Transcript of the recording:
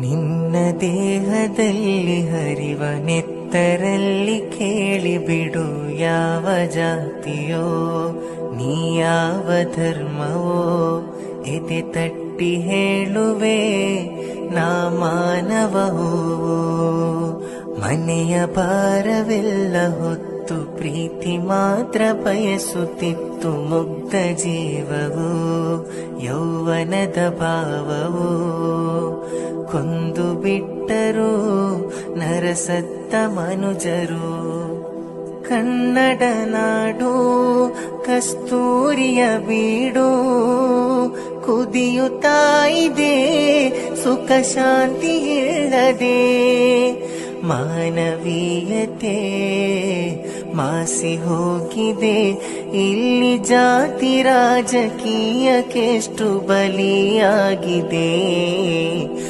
ನಿನ್ನ ದೇಹದಲ್ಲಿ ಹರಿವ ನೆತ್ತರಲ್ಲಿ ಕೇಳಿಬಿಡು, ಯಾವ ಜಾತಿಯೋ ನೀ ಯಾವ ಧರ್ಮವೋ ಎದೆ ತಟ್ಟಿ ಹೇಳುವೆ ನಾ ಮಾನವವೋ. ಮನೆಯ ಭಾರವೆಲ್ಲ ಹೊತ್ತು ಪ್ರೀತಿ ಮಾತ್ರ ಬಯಸುತ್ತಿತ್ತು ಮುಗ್ಧ ಜೀವವು, ಯೌವನದ ಭಾವವು ಕೊಂದು ಬಿಟ್ಟರು ನರಸತ್ತ ಮನುಜರು. ಕನ್ನಡ ನಾಡು ಕಸ್ತೂರಿಯ ಬೀಡು, ಕುದಿಯುತ್ತಾ ಇದೆ ಸುಖ ಶಾಂತಿ ಇಲ್ಲದೆ. ಮಾನವೀಯತೆ ಮಾಸಿ ಹೋಗಿದೆ, ಇಲ್ಲಿ ಜಾತಿ ರಾಜಕೀಯಕ್ಕೆಷ್ಟು ಬಲಿಯಾಗಿದೆ.